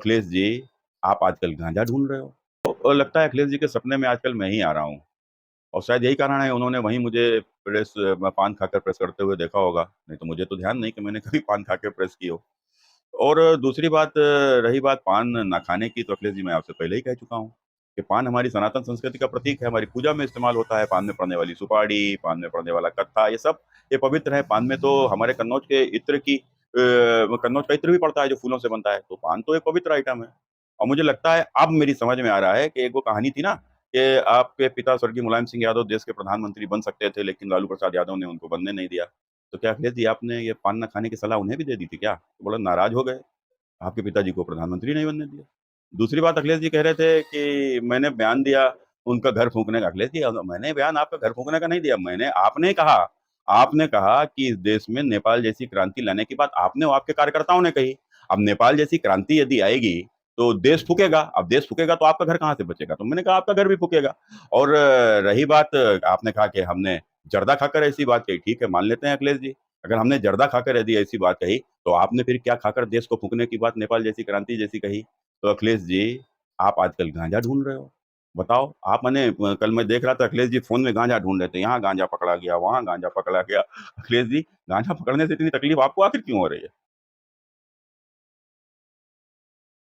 अखिलेश जी, आप आजकल गांजा ढूंढ रहे हो। तो लगता है अखिलेश जी के सपने में आजकल मैं ही आ रहा हूँ। और शायद यही कारण है उन्होंने वहीं मुझे पान खाकर प्रेस करते हुए देखा होगा। नहीं तो मुझे तो ध्यान नहीं कि मैंने कभी पान खा के प्रेस की हो। और दूसरी बात, रही बात पान ना खाने की, तो अखिलेश जी मैं आपसे पहले ही कह चुका हूँ कि पान हमारी सनातन संस्कृति का प्रतीक है। हमारी पूजा में इस्तेमाल होता है। पान में पड़ने वाली सुपारी, पान में पड़ने वाला कत्था, ये सब ये पवित्र है। पान में तो हमारे कन्नौज के इत्र की कन्नौज का इत्र भी पड़ता है जो फूलों से बनता है। तो पान तो एक पवित्र आइटम है। और मुझे लगता है अब मेरी समझ में आ रहा है कि एक वो कहानी थी ना कि आपके पिता स्वर्गीय मुलायम सिंह यादव देश के प्रधानमंत्री बन सकते थे, लेकिन लालू प्रसाद यादव ने उनको बनने नहीं दिया। तो क्या अखिलेश जी आपने ये पान न खाने की सलाह उन्हें भी दे दी थी क्या? तो बड़ा नाराज हो गए, आपके पिताजी को प्रधानमंत्री नहीं बनने दिया। दूसरी बात, अखिलेश जी कह रहे थे कि मैंने बयान दिया उनका घर फूकने का। अखिलेश जी मैंने बयान आपका घर फूकने का नहीं दिया। मैंने आपने कहा कि इस देश में नेपाल जैसी क्रांति लाने की बात आपने और आपके कार्यकर्ताओं ने कही। अब नेपाल जैसी क्रांति यदि आएगी तो देश फूकेगा। अब देश फूकेगा तो आपका घर कहाँ से बचेगा? तो मैंने कहा आपका घर भी फूकेगा। और रही बात, आपने कहा कि हमने जर्दा खाकर ऐसी बात कही। ठीक है, मान लेते हैं अखिलेश जी, अगर हमने जर्दा खाकर यदि ऐसी बात कही, तो आपने फिर क्या खाकर देश को फूकने की बात नेपाल जैसी क्रांति जैसी कही? तो अखिलेश जी, आप आजकल गांजा ढूंढ रहे हो। बताओ आप, मैंने कल मैं देख रहा था अखिलेश जी फोन में गांजा ढूंढ रहे थे। यहाँ गांजा पकड़ा गया, वहां गांजा पकड़ा गया। अखिलेश जी, गांजा पकड़ने से इतनी तकलीफ आपको आखिर क्यों हो रही है?